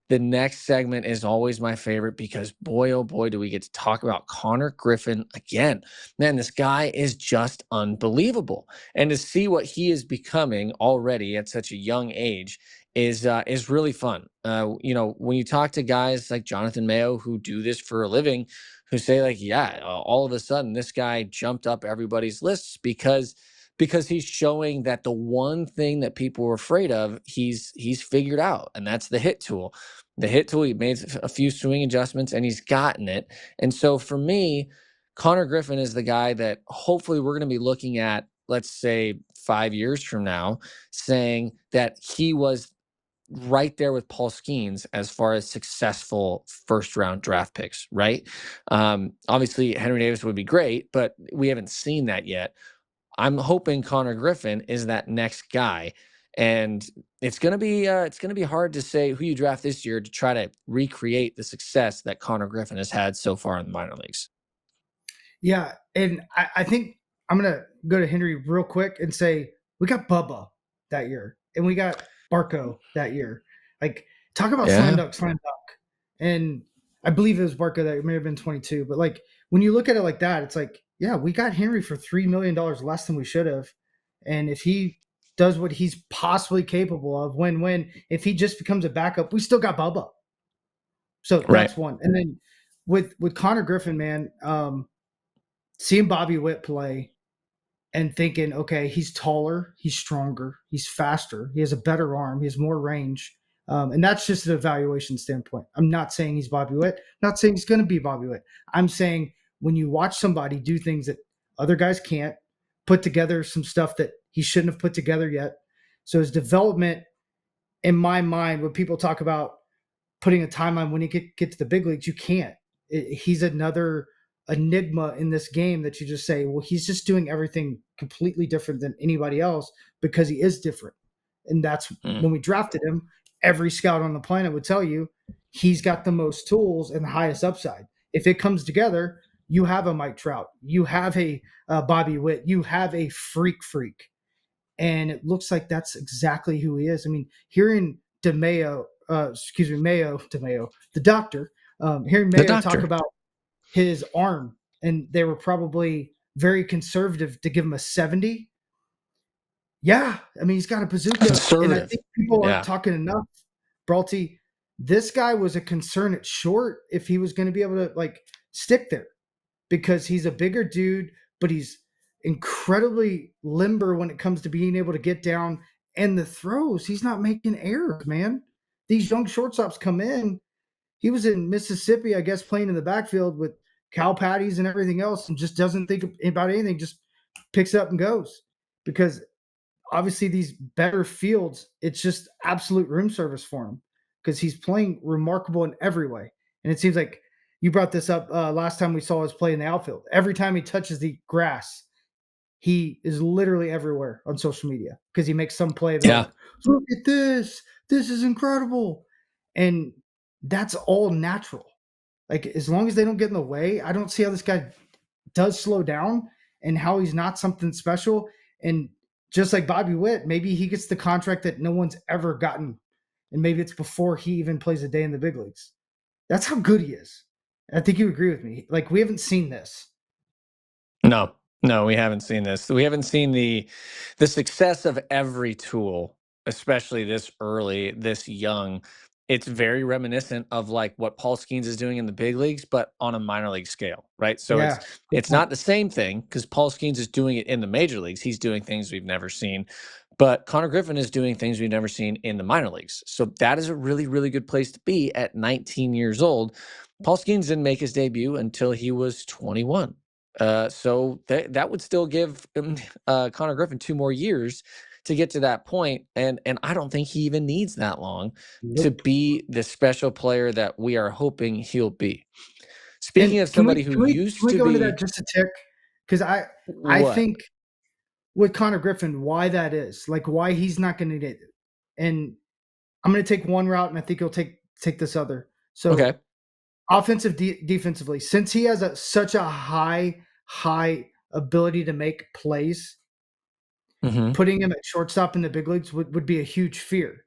The next segment is always my favorite because boy, oh boy, do we get to talk about Konnor Griffin again. Man, this guy is just unbelievable. And to see what he is becoming already at such a young age is really fun. When you talk to guys like Jonathan Mayo who do this for a living, who say like, all of a sudden this guy jumped up everybody's lists because he's showing that the one thing that people were afraid of, he's figured out, and that's the hit tool. The hit tool, he made a few swing adjustments, and he's gotten it. And so for me, Konnor Griffin is the guy that hopefully we're going to be looking at, let's say 5 years from now, saying that he was right there with Paul Skenes as far as successful first round draft picks, right? Obviously, Henry Davis would be great, but we haven't seen that yet. I'm hoping Konnor Griffin is that next guy. And it's gonna be hard to say who you draft this year to try to recreate the success that Konnor Griffin has had so far in the minor leagues. Yeah. And I think I'm going to go to Henry real quick and say, we got Bubba that year and we got Barco that year. Like, talk about slam dunk. And I believe it was Barco that may have been 22. But like, when you look at it like that, it's like, yeah, we got Henry for $3 million less than we should have. And if he does what he's possibly capable of, if he just becomes a backup, we still got Bubba. So that's one. And then with Konnor Griffin, man, seeing Bobby Witt play and thinking, okay, he's taller, he's stronger, he's faster, he has a better arm, he has more range. And that's just an evaluation standpoint. I'm not saying he's Bobby Witt. I'm not saying he's going to be Bobby Witt. I'm saying when you watch somebody do things that other guys can't, put together some stuff that he shouldn't have put together yet. So his development, in my mind, when people talk about putting a timeline when he get to the big leagues, you can't. He's another enigma in this game that you just say, well, he's just doing everything completely different than anybody else because he is different. And that's when we drafted him, every scout on the planet would tell you he's got the most tools and the highest upside. If it comes together, you have a Mike Trout, you have a Bobby Witt, you have a freak. And it looks like that's exactly who he is. I mean, hearing Mayo, the doctor, hearing Mayo talk about his arm, and they were probably very conservative to give him a 70. Yeah, I mean, he's got a bazooka. And I think people aren't talking enough. Braulty, this guy was a concern at short if he was going to be able to like stick there because he's a bigger dude, but he's incredibly limber when it comes to being able to get down and the throws. He's not making errors, man. These young shortstops come in. He was in Mississippi, I guess, playing in the backfield with cow patties and everything else and just doesn't think about anything, just picks it up and goes. Because obviously these better fields, it's just absolute room service for him because he's playing remarkable in every way. And it seems like you brought this up last time we saw us play in the outfield. Every time he touches the grass, he is literally everywhere on social media because he makes some play. Like, look at this. This is incredible. And that's all natural. Like, as long as they don't get in the way, I don't see how this guy does slow down and how he's not something special. And just like Bobby Witt, maybe he gets the contract that no one's ever gotten. And maybe it's before he even plays a day in the big leagues. That's how good he is. And I think you agree with me. Like, we haven't seen this. No, we haven't seen this. We haven't seen the success of every tool, especially this early, this young. It's very reminiscent of like what Paul Skenes is doing in the big leagues, but on a minor league scale, right? So it's not the same thing because Paul Skenes is doing it in the major leagues. He's doing things we've never seen. But Konnor Griffin is doing things we've never seen in the minor leagues. So that is a really, really good place to be at 19 years old. Paul Skenes didn't make his debut until he was 21. So that would still give Konnor Griffin 2 more years to get to that point, and I don't think he even needs that long to be the special player that we are hoping he'll be. Speaking of somebody who used to be, go into that just a tick, because I think with Konnor Griffin, why that is, like why he's not going to get it, and I'm going to take one route, and I think he'll take this other. So okay. Offensive, defensively, since he has such a high ability to make plays, putting him at shortstop in the big leagues would be a huge fear.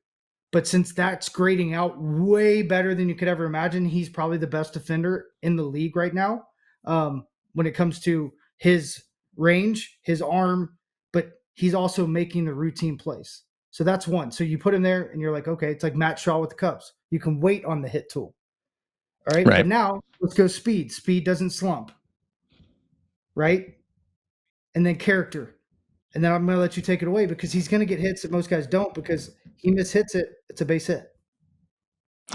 But since that's grading out way better than you could ever imagine, he's probably the best defender in the league right now when it comes to his range, his arm, but he's also making the routine plays. So that's one. So you put him there and you're like, okay, it's like Matt Shaw with the Cubs. You can wait on the hit tool. All right. But now let's go speed. Speed doesn't slump. Right. And then character. And then I'm going to let you take it away because he's going to get hits that most guys don't because he mishits it. It's a base hit.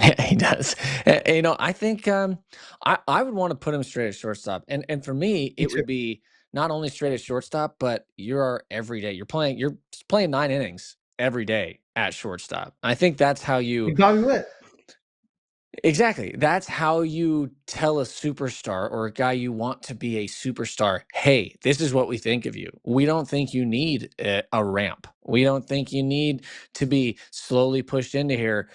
Yeah, he does. I think I would want to put him straight at shortstop. And for me, it would be not only straight at shortstop, but you're every day. You're playing 9 innings every day at shortstop. I think that's how you Bobby Witt. Exactly. That's how you tell a superstar or a guy you want to be a superstar, hey, this is what we think of you. We don't think you need a ramp. We don't think you need to be slowly pushed into here.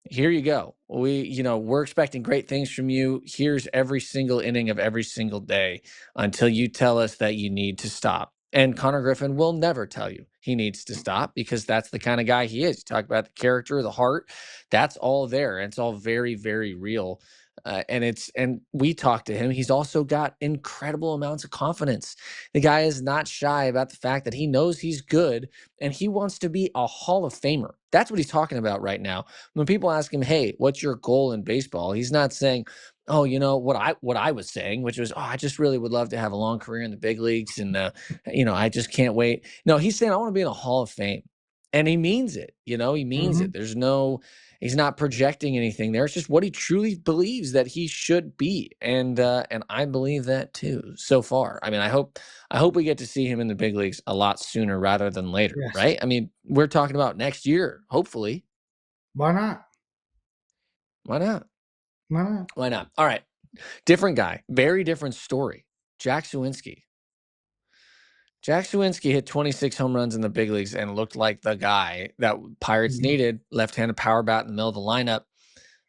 Here you go. We're expecting great things from you. Here's every single inning of every single day until you tell us that you need to stop. And Konnor Griffin will never tell you he needs to stop because that's the kind of guy he is. You talk about the character, the heart, that's all there. And it's all very, very real. And we talked to him. He's also got incredible amounts of confidence. The guy is not shy about the fact that he knows he's good and he wants to be a Hall of Famer. That's what he's talking about right now. When people ask him, hey, what's your goal in baseball? He's not saying, oh, what I was saying, which was, I just really would love to have a long career in the big leagues. And, I just can't wait. No, he's saying, I want to be in a Hall of Fame. And he means it. He means it. He's not projecting anything there. It's just what he truly believes that he should be. And I believe that too so far. I mean, I hope we get to see him in the big leagues a lot sooner rather than later, right? I mean, we're talking about next year, hopefully. Why not? Why not? All right. Different guy. Very different story. Jack Suwinski. Jack Suwinski hit 26 home runs in the big leagues and looked like the guy that Pirates needed. Left-handed power bat in the middle of the lineup.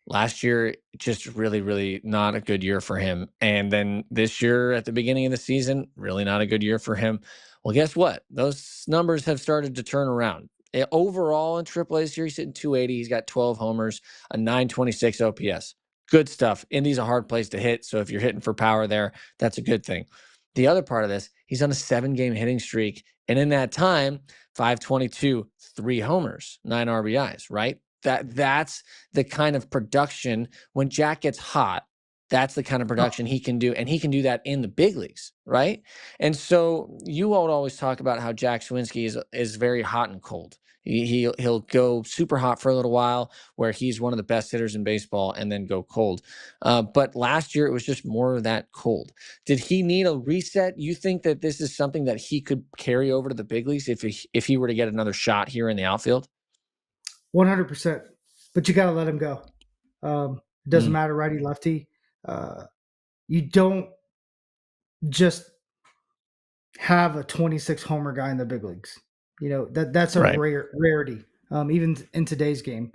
Last year, just really, really not a good year for him. And then this year at the beginning of the season, really not a good year for him. Well, guess what? Those numbers have started to turn around. Overall in AAA this year, he's hitting 280. He's got 12 homers, a 926 OPS. Good stuff. Indy's a hard place to hit, so if you're hitting for power there, that's a good thing. The other part of this, he's on a 7-game hitting streak, and in that time, 522, 3 homers, 9 RBIs, right? That's the kind of production when Jack gets hot. That's the kind of production he can do, and he can do that in the big leagues, right? And so you all always talk about how Jack Suwinski is very hot and cold. He'll go super hot for a little while, where he's one of the best hitters in baseball, and then go cold. But last year it was just more of that cold. Did he need a reset? You think that this is something that he could carry over to the big leagues if he were to get another shot here in the outfield? 100%. But you got to let him go. It doesn't matter, righty, lefty. You don't just have a 26 homer guy in the big leagues. That's a rarity, even in today's game.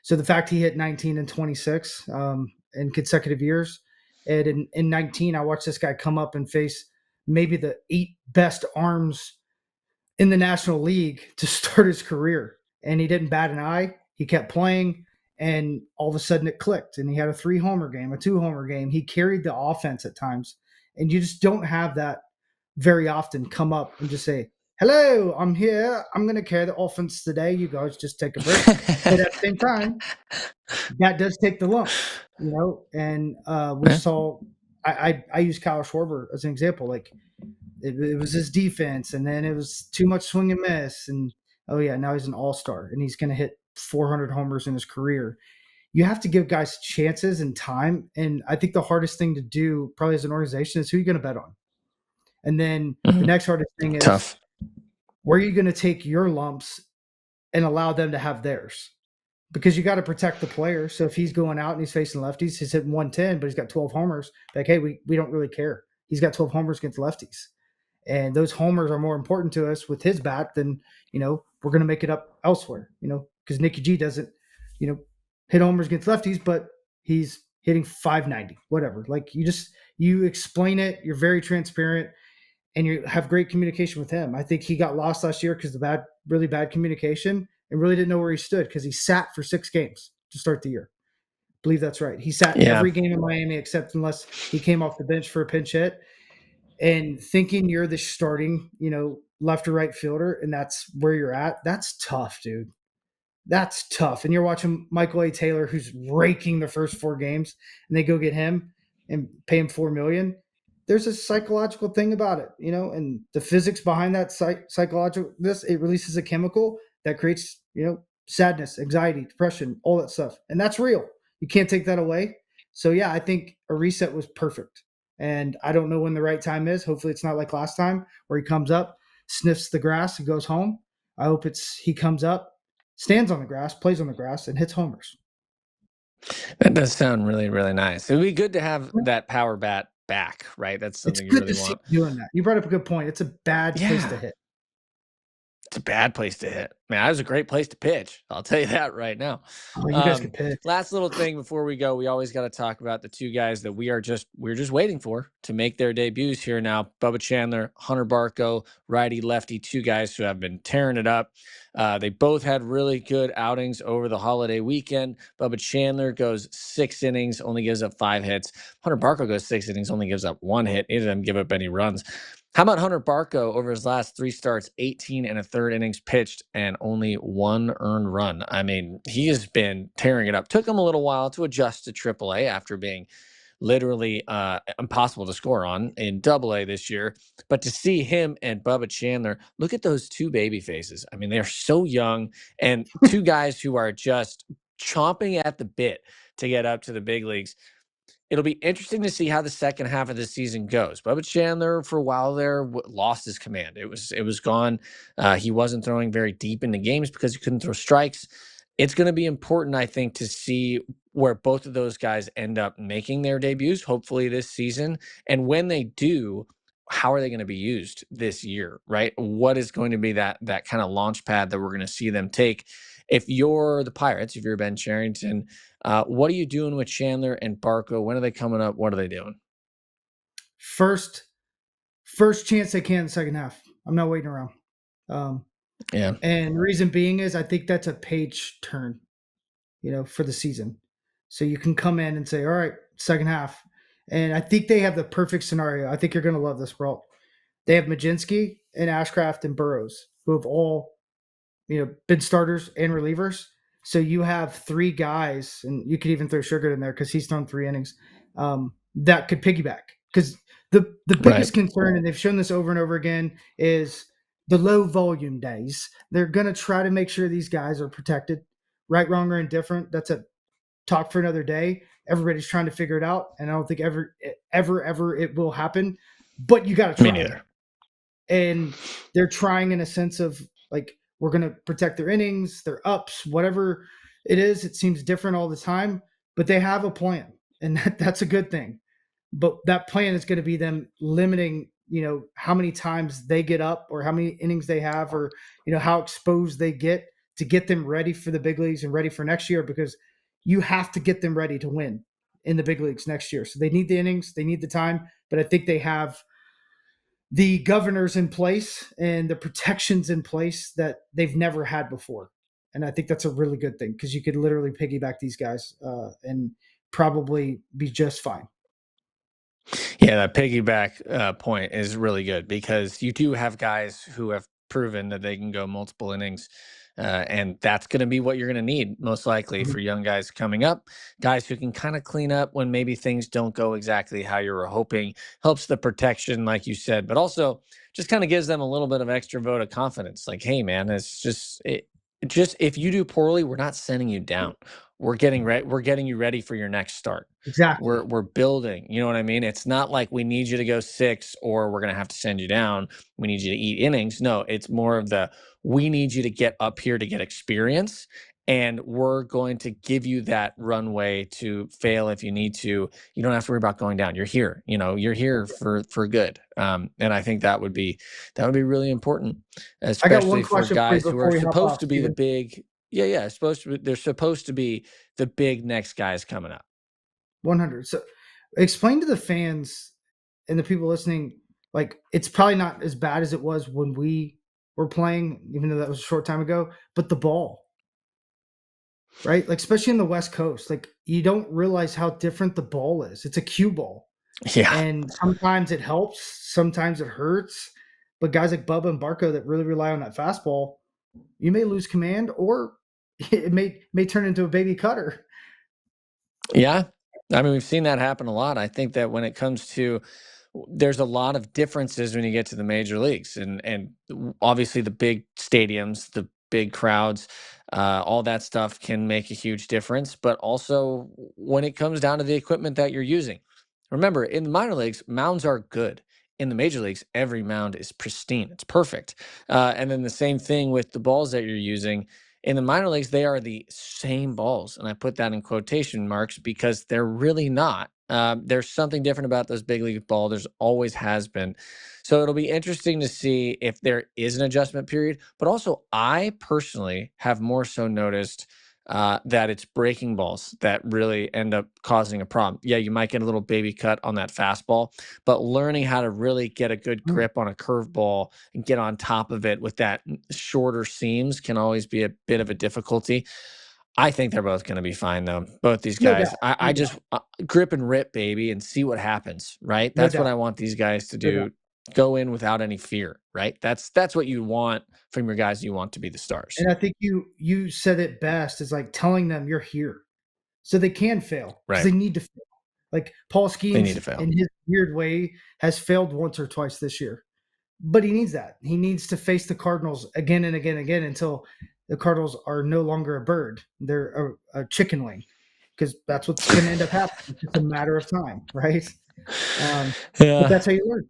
So the fact he hit 19 and 26 in consecutive years, and in 19, I watched this guy come up and face maybe the 8 best arms in the National League to start his career, and he didn't bat an eye. He kept playing, and all of a sudden it clicked, and he had a 3-homer game, a 2-homer game. He carried the offense at times, and you just don't have that very often come up and just say, hello, I'm here. I'm going to carry the offense today. You guys just take a break. But at the same time, that does take the lumps, and we saw, I use Kyle Schwarber as an example. Like it was his defense, and then it was too much swing and miss. And oh yeah, now he's an all-star and he's going to hit 400 homers in his career. You have to give guys chances and time. And I think the hardest thing to do probably as an organization is who you're going to bet on. And then the next hardest thing is where are you going to take your lumps and allow them to have theirs? Because you got to protect the player. So if he's going out and he's facing lefties, he's hitting 110, but he's got 12 homers. Like, hey, we don't really care. He's got 12 homers against lefties. And those homers are more important to us with his bat than, we're going to make it up elsewhere, because Nicky G doesn't, hit homers against lefties, but he's hitting 590, whatever. Like you explain it. You're very transparent. And you have great communication with him. I think he got lost last year because of really bad communication, and really didn't know where he stood because he sat for 6 games to start the year. I believe that's right. He sat every game in Miami except unless he came off the bench for a pinch hit. And thinking you're the starting, left or right fielder, and that's where you're at, that's tough, dude. That's tough. And you're watching Michael A. Taylor, who's raking the first 4 games, and they go get him and pay him $4 million. There's a psychological thing about it, and the physics behind that psychological, it releases a chemical that creates, sadness, anxiety, depression, all that stuff. And that's real. You can't take that away. So yeah, I think a reset was perfect. And I don't know when the right time is. Hopefully it's not like last time where he comes up, sniffs the grass and goes home. I hope he comes up, stands on the grass, plays on the grass, and hits homers. That does sound really, really nice. It would be good to have that power bat back, right? That's something you really want. Doing that. You brought up a good point. It's a bad place to hit. It's a bad place to hit. Man, that was a great place to pitch. I'll tell you that right now. Oh, you guys can pitch. Last little thing before we go, we always got to talk about the 2 guys that we're just waiting for to make their debuts here now. Bubba Chandler, Hunter Barco, righty, lefty, 2 guys who have been tearing it up. They both had really good outings over the holiday weekend. Bubba Chandler goes 6 innings, only gives up 5 hits. Hunter Barco goes 6 innings, only gives up 1 hit. Neither of them give up any runs. How about Hunter Barco over his last 3 starts, 18 1/3 innings pitched, and only 1 earned run? I mean, he has been tearing it up. Took him a little while to adjust to AAA after being literally impossible to score on in AA this year. But to see him and Bubba Chandler, look at those 2 baby faces. I mean, they're so young, and 2 guys who are just chomping at the bit to get up to the big leagues. It'll be interesting to see how the second half of the season goes. Bubba Chandler, for a while there, lost his command. It was gone. He wasn't throwing very deep into games because he couldn't throw strikes. It's going to be important, I think, to see where both of those guys end up making their debuts, hopefully this season. And when they do, how are they going to be used this year, right? What is going to be that kind of launch pad that we're going to see them take? If you're the Pirates, if you're Ben Cherington, what are you doing with Chandler and Barco? When are they coming up? What are they doing? First chance they can in the second half. I'm not waiting around. And the reason being is I think that's a page turn, for the season. So you can come in and say, all right, second half. And I think they have the perfect scenario. I think you're going to love this, bro. They have Majinski and Ashcraft and Burrows, who have all, been starters and relievers. So you have 3 guys, and you could even throw Sugar in there because he's thrown 3 innings, that could piggyback. Because the biggest concern, and they've shown this over and over again, is the low volume days, they're going to try to make sure these guys are protected. Right, wrong, or indifferent. That's a talk for another day. Everybody's trying to figure it out, and I don't think ever it will happen. But you got to try. Me neither. And they're trying in a sense of like, we're going to protect their innings, their ups, whatever it is. It seems different all the time, but they have a plan, and that's a good thing. But that plan is going to be them limiting, how many times they get up or how many innings they have, or, how exposed they get to get them ready for the big leagues and ready for next year, because you have to get them ready to win in the big leagues next year. So they need the innings, they need the time, but I think they have the governors in place and the protections in place that they've never had before. And I think that's a really good thing, because you could literally piggyback these guys and probably be just fine. Yeah, that piggyback point is really good, because you do have guys who have proven that they can go multiple innings. And that's going to be what you're going to need, most likely, for young guys coming up. Guys who can kind of clean up when maybe things don't go exactly how you were hoping. Helps the protection, like you said, but also just kind of gives them a little bit of extra vote of confidence. Like, hey, man, it's just if you do poorly, we're not sending you down. We're getting ready. We're getting you ready for your next start. Exactly. We're building. You know what I mean? It's not like we need you to go 6 or we're going to have to send you down. We need you to eat innings. No, it's more of we need you to get up here to get experience, and we're going to give you that runway to fail if you need to. You don't have to worry about going down. You're here. You're here for good. And I think that would be really important, especially for guys who are supposed to be the big. Yeah. They're supposed to be the big next guys coming up. 100. So explain to the fans and the people listening, like, it's probably not as bad as it was when we were playing, even though that was a short time ago, but the ball, right? Like, especially in the West Coast, like, you don't realize how different the ball is. It's a cue ball. Yeah. And sometimes it helps, sometimes it hurts. But guys like Bubba and Barco that really rely on that fastball, you may lose command, or it may turn into a baby cutter. Yeah. I mean, we've seen that happen a lot. I think that when it comes to, there's a lot of differences when you get to the major leagues, and obviously the big stadiums, the big crowds, all that stuff can make a huge difference. But also when it comes down to the equipment that you're using, remember, in the minor leagues, mounds are good. In the major leagues, every mound is pristine. It's perfect. And then the same thing with the balls that you're using. In the minor leagues, they are the same balls. And I put that in quotation marks because they're really not. There's something different about those big league ball. There's always has been. So it'll be interesting to see if there is an adjustment period. But also, I personally have more so noticed that it's breaking balls that really end up causing a problem. Yeah, you might get a little baby cut on that fastball, but learning how to really get a good grip on a curveball and get on top of it with that shorter seams can always be a bit of a difficulty. I think they're both going to be fine, though. Both these guys. I just grip and rip, baby, and see what happens, right? That's what I want these guys to do. Go in without any fear, right? That's what you want from your guys you want to be the stars. And I think you said it best, is like telling them you're here so they can fail, because they need to fail. Like Paul Skenes, in his weird way, has failed once or twice this year, but he needs that. He needs to face the Cardinals again and again and again until the Cardinals are no longer a bird. They're a chicken wing, because that's what's going to end up happening. It's just a matter of time, right? But that's how you learn.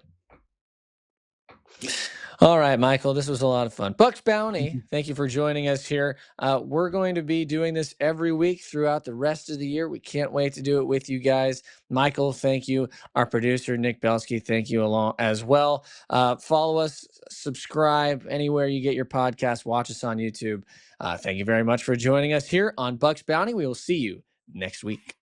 All right, Michael, this was a lot of fun. Bucs Bounty, thank you for joining us here. We're going to be doing this every week throughout the rest of the year. We can't wait to do it with you guys. Michael, thank you. Our producer, Nick Belsky, thank you along as well. Follow us, subscribe anywhere you get your podcast. Watch us on YouTube. Thank you very much for joining us here on Bucs Bounty. We will see you next week.